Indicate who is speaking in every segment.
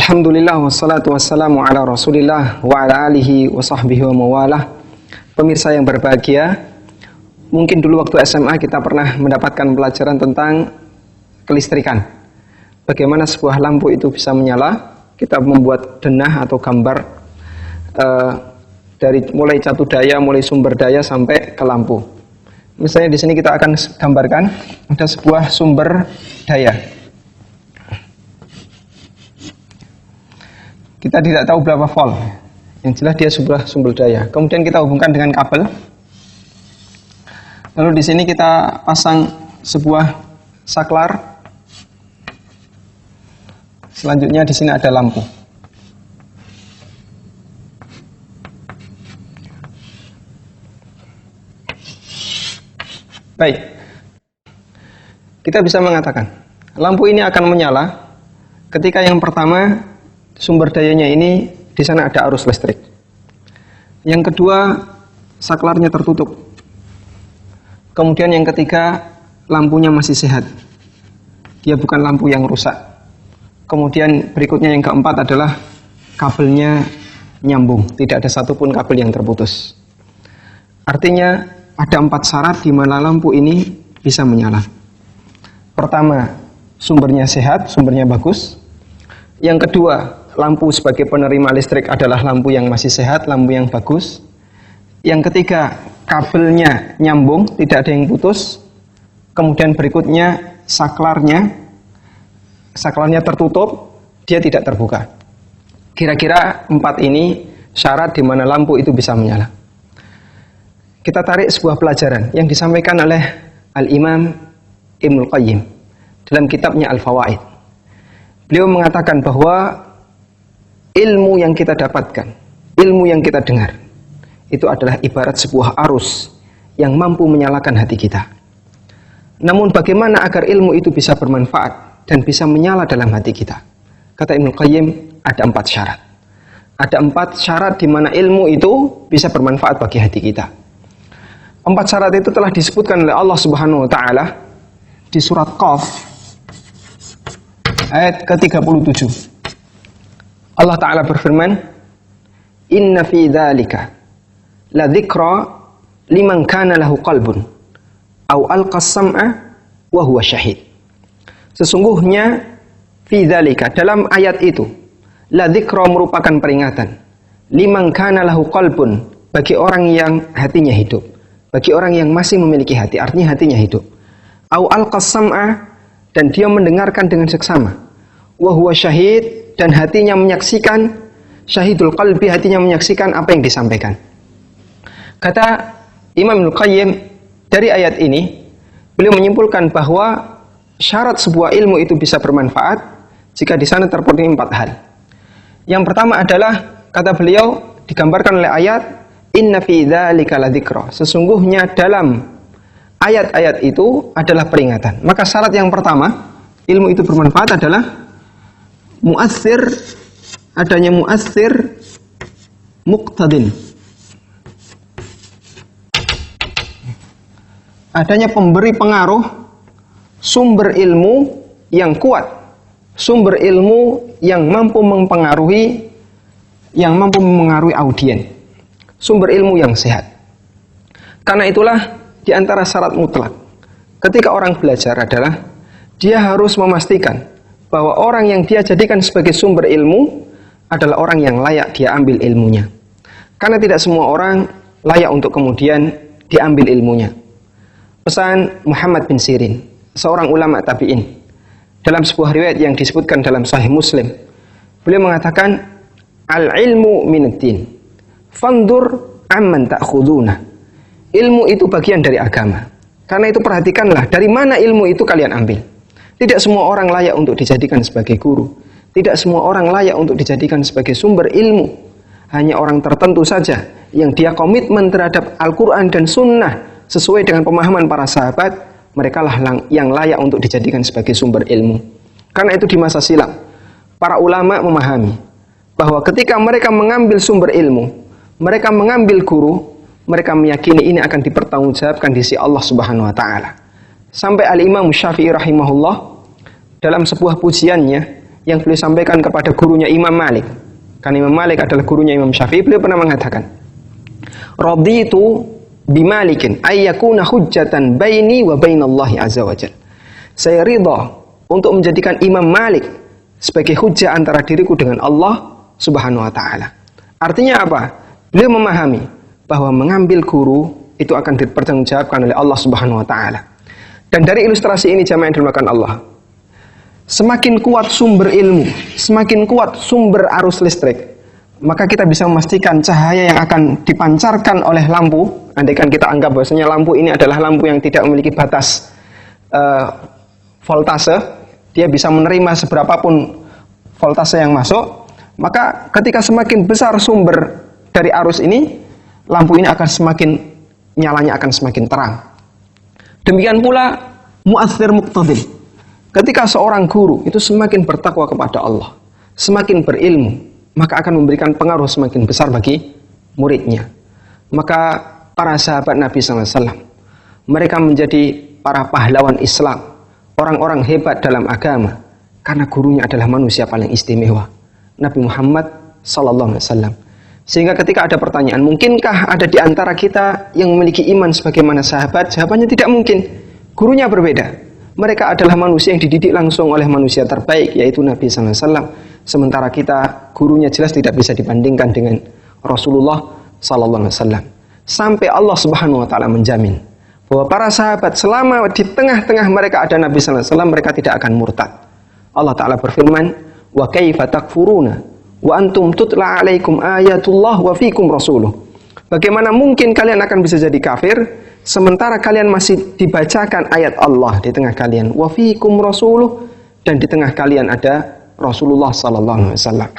Speaker 1: Alhamdulillah wassalatu wassalamu ala rasulillah wa ala alihi wa sahbihi wa mawalah. Pemirsa yang berbahagia, mungkin dulu waktu SMA kita pernah mendapatkan pelajaran tentang kelistrikan. Bagaimana sebuah lampu itu bisa menyala. Kita membuat denah atau gambar dari mulai catu daya, mulai sumber daya sampai ke lampu. Misalnya di sini kita akan gambarkan ada sebuah sumber daya. Kita tidak tahu berapa volt. Yang jelas dia sebuah sumber daya. Kemudian kita hubungkan dengan kabel. Lalu di sini kita pasang sebuah saklar. Selanjutnya di sini ada lampu. Baik. Kita bisa mengatakan lampu ini akan menyala ketika yang pertama sumber dayanya ini di sana ada arus listrik. Yang kedua, saklarnya tertutup. Kemudian yang ketiga, lampunya masih sehat. Dia bukan lampu yang rusak. Kemudian berikutnya yang keempat adalah kabelnya nyambung. Tidak ada satupun kabel yang terputus. Artinya ada 4 syarat di mana lampu ini bisa menyala. Pertama, sumbernya sehat, sumbernya bagus. Yang kedua, lampu sebagai penerima listrik adalah lampu yang masih sehat, lampu yang bagus. Yang ketiga, kabelnya nyambung, tidak ada yang putus. Kemudian berikutnya, saklarnya tertutup, dia tidak terbuka. Kira-kira 4 ini syarat di mana lampu itu bisa menyala. Kita tarik sebuah pelajaran yang disampaikan oleh Al-Imam Ibnul Qayyim dalam kitabnya Al-Fawaid. Beliau mengatakan bahwa ilmu yang kita dapatkan, ilmu yang kita dengar, itu adalah ibarat sebuah arus yang mampu menyalakan hati kita. Namun bagaimana agar ilmu itu bisa bermanfaat dan bisa menyala dalam hati kita? Kata Ibnu Qayyim, ada 4 syarat. Ada 4 syarat di mana ilmu itu bisa bermanfaat bagi hati kita. 4 syarat itu telah disebutkan oleh Allah Subhanahu wa taala di surat Qaf ayat ke-37. Allah Ta'ala berfirman, Inna fi dzalika la dzikra liman kana lahu qalbun au alqas sam'a wa huwa syahid. Sesungguhnya fi dzalika, dalam ayat itu, la dzikra merupakan peringatan liman kana lahu qalbun, bagi orang yang hatinya hidup, bagi orang yang masih memiliki hati, artinya hatinya hidup. Au alqas sam'a, dan dia mendengarkan dengan seksama. Wa huwa syahid, dan hatinya menyaksikan, syahidul qalbi, hatinya menyaksikan apa yang disampaikan. Kata Imam Ibnul Qayyim, dari ayat ini beliau menyimpulkan bahwa syarat sebuah ilmu itu bisa bermanfaat jika di sana terpenuhi 4 hal. Yang pertama adalah, kata beliau, digambarkan oleh ayat, Inna fi dzalika ladzikra, sesungguhnya dalam ayat-ayat itu adalah peringatan. Maka syarat yang pertama ilmu itu bermanfaat adalah mu'assir, adanya mu'assir muqtadin, adanya pemberi pengaruh, sumber ilmu yang kuat, sumber ilmu yang mampu mempengaruhi, yang mampu mempengaruhi audien, sumber ilmu yang sehat. Karena itulah di antara syarat mutlak ketika orang belajar adalah dia harus memastikan bahwa orang yang dia jadikan sebagai sumber ilmu adalah orang yang layak dia ambil ilmunya. Karena tidak semua orang layak untuk kemudian diambil ilmunya. Pesan Muhammad bin Sirin, seorang ulama tabi'in, dalam sebuah riwayat yang disebutkan dalam Sahih Muslim, beliau mengatakan, Al-ilmu minad-din, fandur amman ta'khuduna. Ilmu itu bagian dari agama. Karena itu perhatikanlah dari mana ilmu itu kalian ambil. Tidak semua orang layak untuk dijadikan sebagai guru. Tidak semua orang layak untuk dijadikan sebagai sumber ilmu. Hanya orang tertentu saja yang dia komitmen terhadap Al-Quran dan Sunnah sesuai dengan pemahaman para sahabat, mereka lah yang layak untuk dijadikan sebagai sumber ilmu. Karena itu di masa silam, para ulama memahami bahwa ketika mereka mengambil sumber ilmu, mereka mengambil guru, mereka meyakini ini akan dipertanggungjawabkan di sisi Allah Subhanahu wa taala. Sampai Al-Imam Syafi'i rahimahullah dalam sebuah pujiannya yang beliau sampaikan kepada gurunya Imam Malik. Karena Imam Malik adalah gurunya Imam Syafi'i, beliau pernah mengatakan, "Raditu bimalikin ayyakuna hujjatan baini wa bainallahi azza wajalla." Saya ridha untuk menjadikan Imam Malik sebagai hujjah antara diriku dengan Allah Subhanahu wa taala. Artinya apa? Beliau memahami bahwa mengambil guru itu akan dipertanggungjawabkan oleh Allah Subhanahu wa taala. Dan dari ilustrasi ini jamaah yang dimuliakan Allah, semakin kuat sumber ilmu, semakin kuat sumber arus listrik, maka kita bisa memastikan cahaya yang akan dipancarkan oleh lampu, andaikan kita anggap bahwasanya lampu ini adalah lampu yang tidak memiliki batas voltase, dia bisa menerima seberapapun voltase yang masuk, maka ketika semakin besar sumber dari arus ini, lampu ini akan semakin, nyalanya akan semakin terang. Demikian pula mu'athir muqtadil. Ketika seorang guru itu semakin bertakwa kepada Allah, semakin berilmu, maka akan memberikan pengaruh semakin besar bagi muridnya. Maka para sahabat Nabi SAW, mereka menjadi para pahlawan Islam, orang-orang hebat dalam agama, karena gurunya adalah manusia paling istimewa, Nabi Muhammad SAW. Sehingga ketika ada pertanyaan, mungkinkah ada di antara kita yang memiliki iman sebagaimana sahabat? Jawabannya tidak mungkin. Gurunya berbeda. Mereka adalah manusia yang dididik langsung oleh manusia terbaik, yaitu Nabi SAW. Sementara kita, gurunya jelas tidak bisa dibandingkan dengan Rasulullah SAW. Sampai Allah Subhanahu Wa Taala menjamin bahwa para sahabat selama di tengah-tengah mereka ada Nabi SAW, mereka tidak akan murtad. Allah Taala berfirman, wa kaifa takfuruna wa antum tutla alaikum ayatullah wa fikum rasuluh. Bagaimana mungkin kalian akan bisa jadi kafir sementara kalian masih dibacakan ayat Allah di tengah kalian, wa fikum rasuluh, dan di tengah kalian ada Rasulullah sallallahu alaihi wasallam.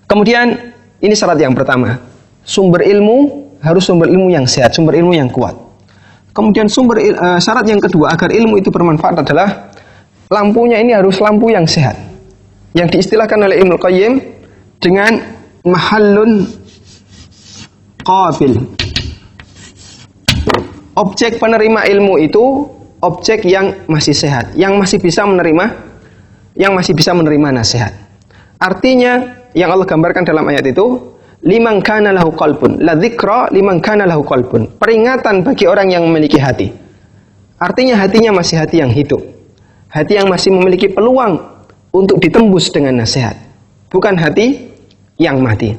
Speaker 1: Kemudian ini syarat yang pertama, sumber ilmu harus sumber ilmu yang sehat, sumber ilmu yang kuat. Kemudian syarat yang kedua agar ilmu itu bermanfaat adalah lampunya ini harus lampu yang sehat, yang diistilahkan oleh Ibnu Qayyim dengan mahallun qabil. Objek penerima ilmu itu objek yang masih sehat, yang masih bisa menerima nasihat. Artinya yang Allah gambarkan dalam ayat itu, liman kana lahu qalbun, la dzikra liman kana lahu qalbun. Peringatan bagi orang yang memiliki hati. Artinya hatinya masih hati yang hidup. Hati yang masih memiliki peluang untuk ditembus dengan nasihat. Bukan hati yang mati.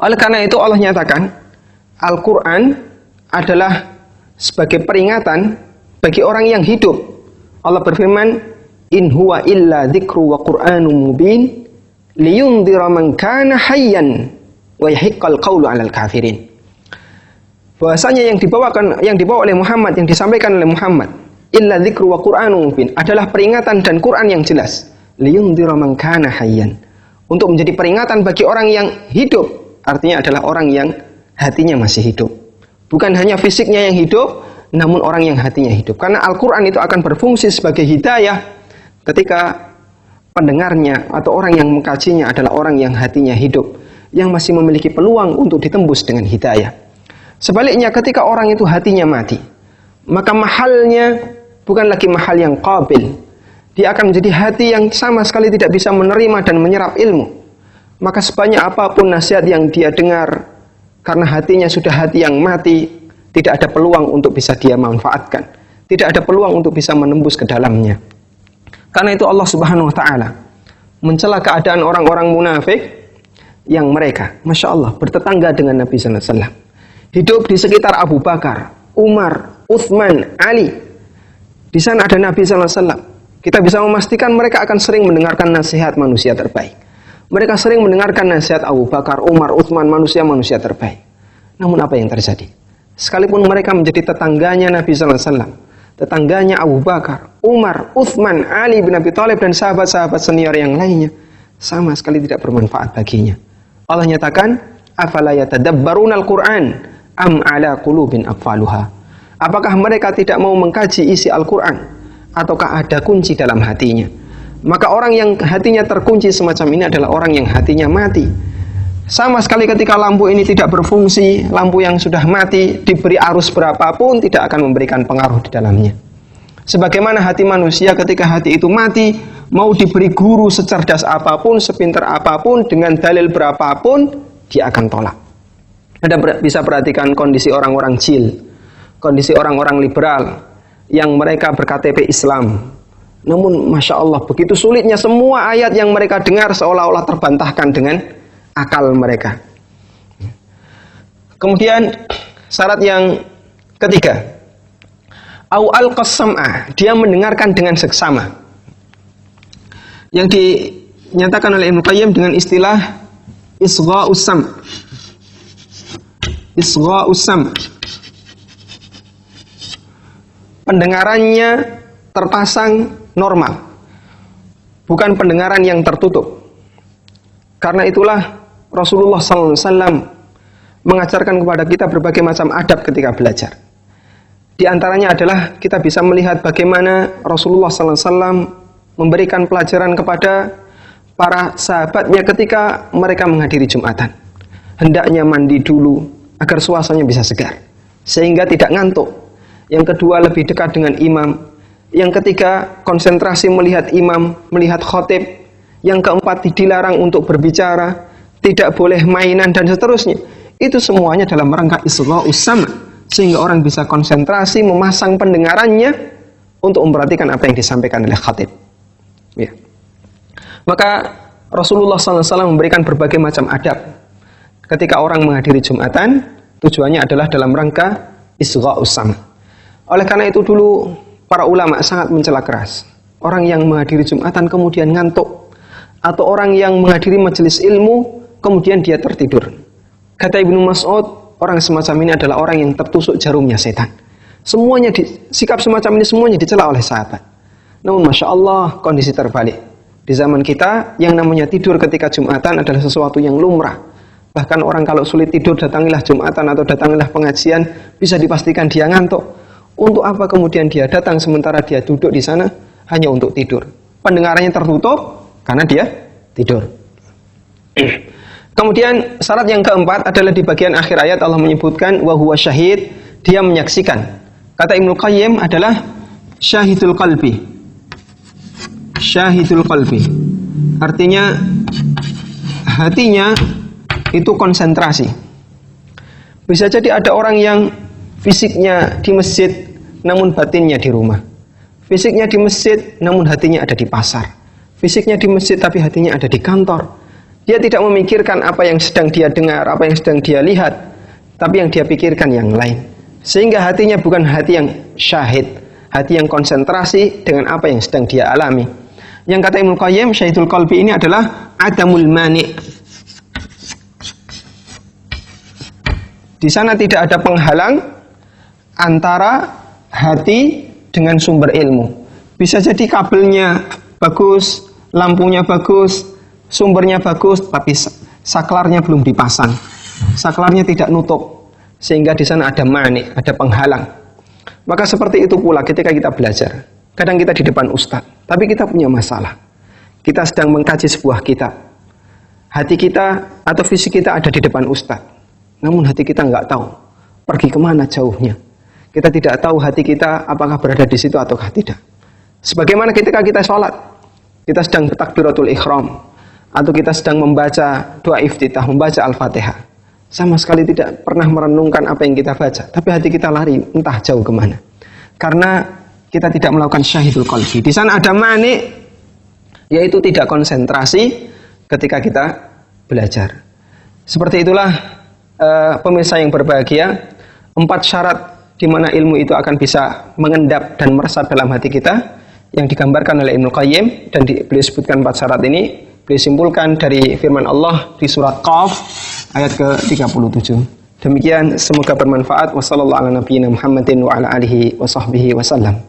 Speaker 1: Oleh karena itu Allah nyatakan Al-Quran adalah sebagai peringatan bagi orang yang hidup. Allah berfirman, in huwa illa dzikru wa qur'anun mubin liyundhira man kana hayyan wa yahiqqal qawlu 'alal kafirin. Bahwasanya yang dibawa oleh Muhammad, yang disampaikan oleh Muhammad, illa dzikru wa qur'anun mubin, adalah peringatan dan Quran yang jelas. Liyundhira man kana hayyan, untuk menjadi peringatan bagi orang yang hidup, artinya adalah orang yang hatinya masih hidup. Bukan hanya fisiknya yang hidup, namun orang yang hatinya hidup. Karena Al-Quran itu akan berfungsi sebagai hidayah ketika pendengarnya atau orang yang mengkajinya adalah orang yang hatinya hidup, yang masih memiliki peluang untuk ditembus dengan hidayah. Sebaliknya ketika orang itu hatinya mati, maka mahalnya bukan lagi mahal yang qabil. Dia akan menjadi hati yang sama sekali tidak bisa menerima dan menyerap ilmu. Maka sebanyak apapun nasihat yang dia dengar, karena hatinya sudah hati yang mati, tidak ada peluang untuk bisa dia manfaatkan. Tidak ada peluang untuk bisa menembus ke dalamnya. Karena itu Allah Subhanahu wa Ta'ala mencela keadaan orang-orang munafik yang mereka, Masya Allah, bertetangga dengan Nabi Sallallahu Alaihi Wasallam. Hidup di sekitar Abu Bakar, Umar, Uthman, Ali. Di sana ada Nabi Sallallahu Alaihi Wasallam. Kita bisa memastikan mereka akan sering mendengarkan nasihat manusia terbaik. Mereka sering mendengarkan nasihat Abu Bakar, Umar, Uthman, manusia-manusia terbaik. Namun apa yang terjadi? Sekalipun mereka menjadi tetangganya Nabi Sallallahu Alaihi Wasallam, tetangganya Abu Bakar, Umar, Uthman, Ali bin Abi Thalib dan sahabat-sahabat senior yang lainnya, sama sekali tidak bermanfaat baginya. Allah nyatakan, afala yatadabbarunal Qur'an am ala qulubin aqfaluha. Apakah mereka tidak mau mengkaji isi Al-Quran, ataukah ada kunci dalam hatinya? Maka orang yang hatinya terkunci semacam ini adalah orang yang hatinya mati. Sama sekali ketika lampu ini tidak berfungsi, lampu yang sudah mati diberi arus berapapun tidak akan memberikan pengaruh di dalamnya. Sebagaimana hati manusia ketika hati itu mati, mau diberi guru secerdas apapun, sepintar apapun, dengan dalil berapapun, dia akan tolak. Anda bisa perhatikan kondisi orang-orang jil, kondisi orang-orang liberal, yang mereka berKTP Islam. Namun Masya Allah, begitu sulitnya semua ayat yang mereka dengar seolah-olah terbantahkan dengan akal mereka. Kemudian syarat yang ketiga, au al-qasam'ah, dia mendengarkan dengan seksama. Yang dinyatakan oleh Ibnu Qayyim dengan istilah isgha'us sam'. Isgha'us sam'. Pendengarannya terpasang normal, bukan pendengaran yang tertutup. Karena itulah Rasulullah SAW mengajarkan kepada kita berbagai macam adab ketika belajar. Di antaranya adalah kita bisa melihat bagaimana Rasulullah SAW memberikan pelajaran kepada para sahabatnya ketika mereka menghadiri Jumatan. Hendaknya mandi dulu agar suasananya bisa segar, sehingga tidak ngantuk. Yang kedua, lebih dekat dengan imam. Yang ketiga, konsentrasi melihat imam, melihat khotib. Yang keempat, dilarang untuk berbicara, tidak boleh mainan dan seterusnya. Itu semuanya dalam rangka isgha'us sam', sehingga orang bisa konsentrasi memasang pendengarannya untuk memperhatikan apa yang disampaikan oleh khatib. Ya. Maka Rasulullah SAW memberikan berbagai macam adab ketika orang menghadiri Jumatan. Tujuannya adalah dalam rangka isgha'us sam'. Oleh karena itu dulu para ulama sangat mencela keras orang yang menghadiri Jumatan kemudian ngantuk, atau orang yang menghadiri majelis ilmu kemudian dia tertidur. Kata Ibnu Mas'ud, orang semacam ini adalah orang yang tertusuk jarumnya setan. Semuanya sikap semacam ini semuanya dicela oleh sahabat. Namun Masya Allah, kondisi terbalik. Di zaman kita, yang namanya tidur ketika Jumatan adalah sesuatu yang lumrah. Bahkan orang kalau sulit tidur, datangilah Jumatan atau datangilah pengajian, bisa dipastikan dia ngantuk. Untuk apa kemudian dia datang sementara dia duduk di sana hanya untuk tidur? Pendengarannya tertutup karena dia tidur. Kemudian syarat yang keempat adalah di bagian akhir ayat Allah menyebutkan wa huwa syahid, dia menyaksikan. Kata Ibnu Qayyim adalah syahidul qalbi. Syahidul qalbi. Artinya hatinya itu konsentrasi. Bisa jadi ada orang yang fisiknya di masjid namun batinnya di rumah. Fisiknya di masjid namun hatinya ada di pasar. Fisiknya di masjid tapi hatinya ada di kantor. Dia tidak memikirkan apa yang sedang dia dengar, apa yang sedang dia lihat, tapi yang dia pikirkan yang lain. Sehingga hatinya bukan hati yang syahid, hati yang konsentrasi dengan apa yang sedang dia alami. Yang kata Ibnu Qayyim, syahidul qalbi ini adalah adamul mani'. Di sana tidak ada penghalang antara hati dengan sumber ilmu. Bisa jadi kabelnya bagus, lampunya bagus, sumbernya bagus, tapi saklarnya belum dipasang. Saklarnya tidak nutup, sehingga di sana ada mani, ada penghalang. Maka seperti itu pula ketika kita belajar. Kadang kita di depan ustaz, tapi kita punya masalah. Kita sedang mengkaji sebuah kitab. Hati kita atau fisik kita ada di depan ustaz. Namun hati kita nggak tahu pergi kemana jauhnya. Kita tidak tahu hati kita apakah berada di situ ataukah tidak. Sebagaimana ketika kita sholat, kita sedang bertakbiratul ihram, atau kita sedang membaca doa iftitah, membaca Al-Fatihah. Sama sekali tidak pernah merenungkan apa yang kita baca, tapi hati kita lari entah jauh kemana. Karena kita tidak melakukan syahidul qalbi. Di sana ada mani, yaitu tidak konsentrasi ketika kita belajar. Seperti itulah pemirsa yang berbahagia, 4 syarat di mana ilmu itu akan bisa mengendap dan meresap dalam hati kita yang digambarkan oleh Ibnu Qayyim, dan beliau sebutkan 4 syarat ini. Beliau simpulkan dari firman Allah di surat Qaf ayat ke-37. Demikian, semoga bermanfaat. Wassallallahu ala nabiyyina Muhammadin wa ala alihi wa sahbihi wasallam.